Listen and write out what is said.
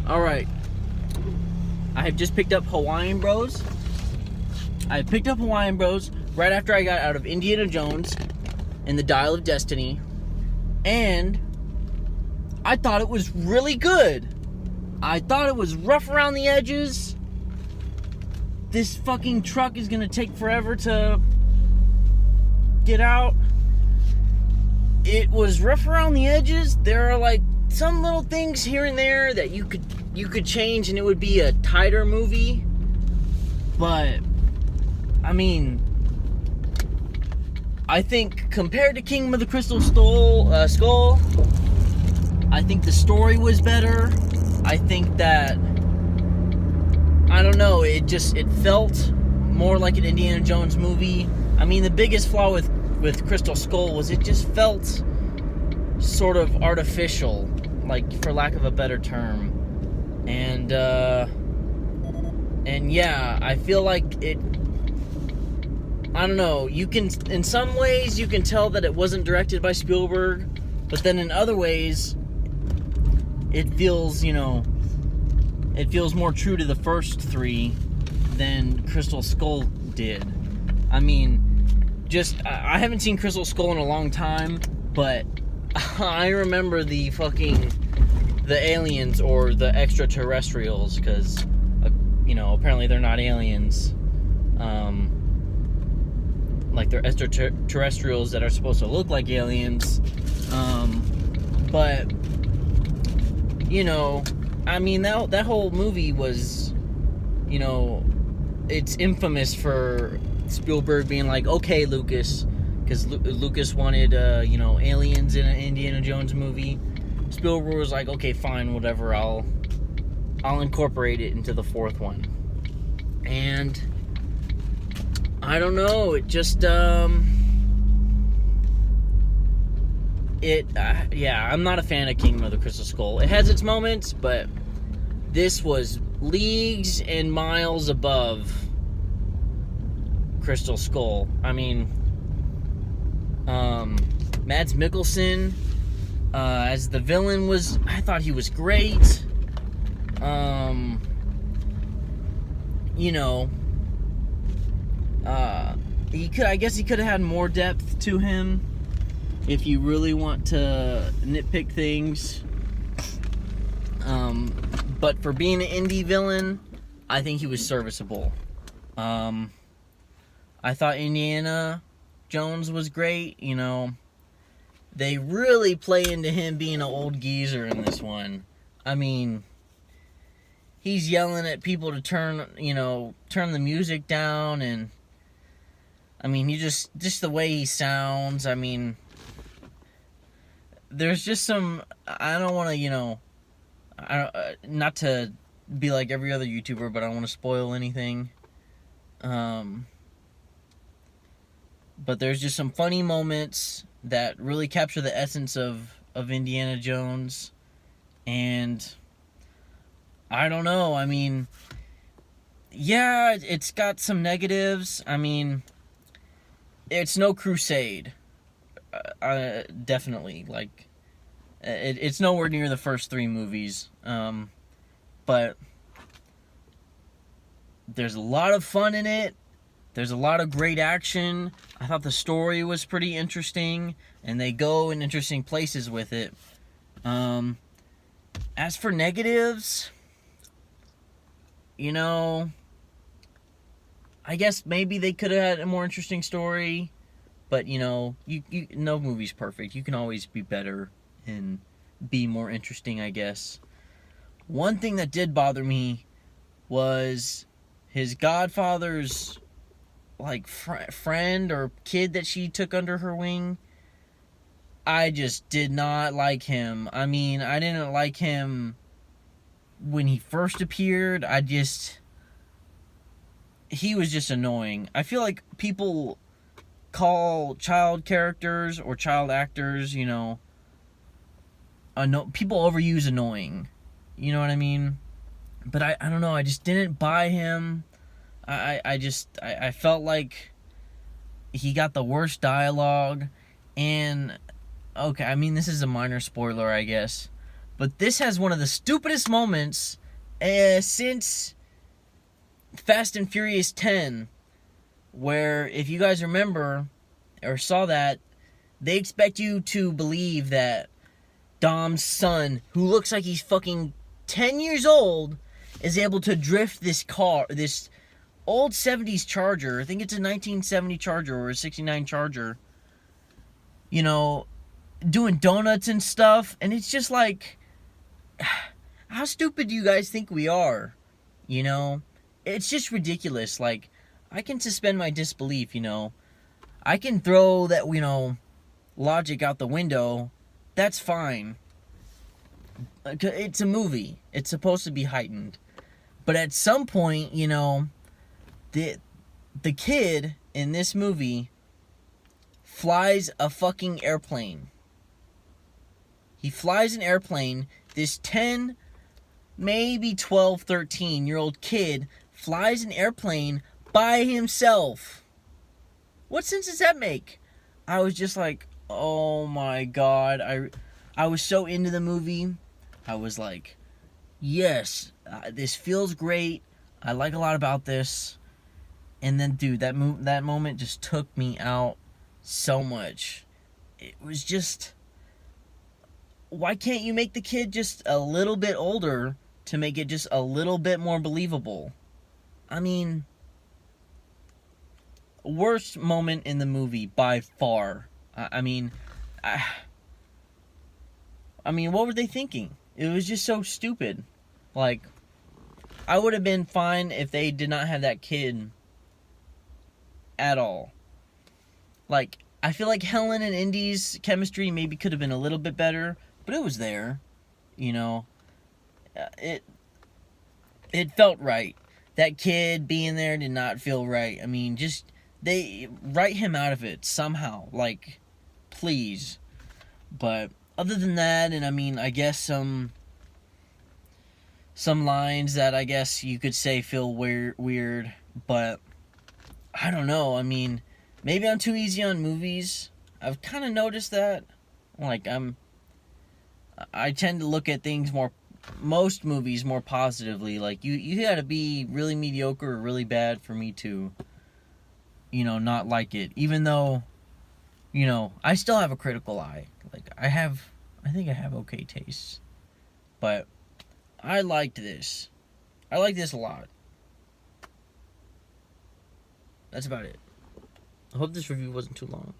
Alright. I have just picked up Hawaiian Bros. I picked up Hawaiian Bros right after I got out of Indiana Jones and the Dial of Destiny. And I thought it was really good. I thought it was rough around the edges. This fucking truck is gonna take forever to get out. It was rough around the edges. There are like some little things here and there that you could change and it would be a tighter movie. But I mean, I think compared to Kingdom of the Crystal Skull, I think the story was better. I think that, I don't know, it felt more like an Indiana Jones movie. I mean, the biggest flaw with Crystal Skull was it just felt sort of artificial, like, for lack of a better term. And yeah, I feel like it, I don't know, you can, in some ways, you can tell that it wasn't directed by Spielberg, but then in other ways, it feels, you know, it feels more true to the first three than Crystal Skull did. I mean, I haven't seen Crystal Skull in a long time, but I remember the aliens or the extraterrestrials, because, you know, apparently they're not aliens. Like, they're extraterrestrials that are supposed to look like aliens. But, you know, I mean, that whole movie was, you know, it's infamous for Spielberg being like, okay, Lucas, because Lucas wanted, you know, aliens in an Indiana Jones movie. Spielberg was like, okay, fine, whatever, I'll incorporate it into the fourth one. And I don't know, it just, yeah, I'm not a fan of Kingdom of the Crystal Skull. It has its moments, but this was leagues and miles above Crystal Skull. I mean, Mads Mikkelsen as the villain I thought he was great. You know, I guess he could have had more depth to him if you really want to nitpick things. But for being an indie villain, I think he was serviceable. I thought Indiana Jones was great. You know, they really play into him being an old geezer in this one. I mean, he's yelling at people to turn the music down, and I mean, he just the way he sounds. I mean, there's just some, I don't want to, you know, not to be like every other YouTuber, but I don't want to spoil anything. But there's just some funny moments that really capture the essence of Indiana Jones. And I don't know, I mean, yeah, it's got some negatives. I mean, it's no Crusade. Definitely, like, it's nowhere near the first three movies, but there's a lot of fun in it. There's a lot of great action. I thought the story was pretty interesting, and they go in interesting places with it. As for negatives, you know, I guess maybe they could have had a more interesting story. But, you know, no movie's perfect. You can always be better and be more interesting, I guess. One thing that did bother me was his godfather's, like, friend or kid that she took under her wing. I just did not like him. I mean, I didn't like him when he first appeared. He was just annoying. I feel like people call child characters or child actors, you know, people overuse annoying. You know what I mean? But I don't know, I just didn't buy him. I felt like he got the worst dialogue. And, okay, I mean, this is a minor spoiler, I guess. But this has one of the stupidest moments since Fast and Furious 10, where, if you guys remember or saw that, they expect you to believe that Dom's son, who looks like he's fucking 10 years old, is able to drift this car, this old 70s Charger. I think it's a 1970 Charger or a 69 Charger. You know, doing donuts and stuff. And it's just like, how stupid do you guys think we are? You know? It's just ridiculous. Like, I can suspend my disbelief, you know? I can throw that, you know, logic out the window. That's fine. It's a movie. It's supposed to be heightened. But at some point, you know, the kid in this movie flies a fucking airplane. He flies an airplane. This 10, maybe 12, 13-year-old kid flies an airplane by himself. What sense does that make? I was just like, oh my god. I was so into the movie. I was like, yes, this feels great. I like a lot about this. And then, dude, that moment just took me out so much. It was just, why can't you make the kid just a little bit older to make it just a little bit more believable? I mean, worst moment in the movie by far. I mean, what were they thinking? It was just so stupid. Like, I would have been fine if they did not have that kid at all. Like, I feel like Helen and Indy's chemistry maybe could have been a little bit better, but it was there. You know, it felt right. That kid being there did not feel right. I mean, just, they write him out of it somehow. Like, please. But other than that, and I mean, I guess some lines that I guess you could say feel weird, but I don't know. I mean, maybe I'm too easy on movies. I've kind of noticed that. Like, I tend to look at things most movies more positively. Like, you gotta be really mediocre or really bad for me to, you know, not like it. Even though, you know, I still have a critical eye. Like, I think I have okay taste. But I liked this. I like this a lot. That's about it. I hope this review wasn't too long.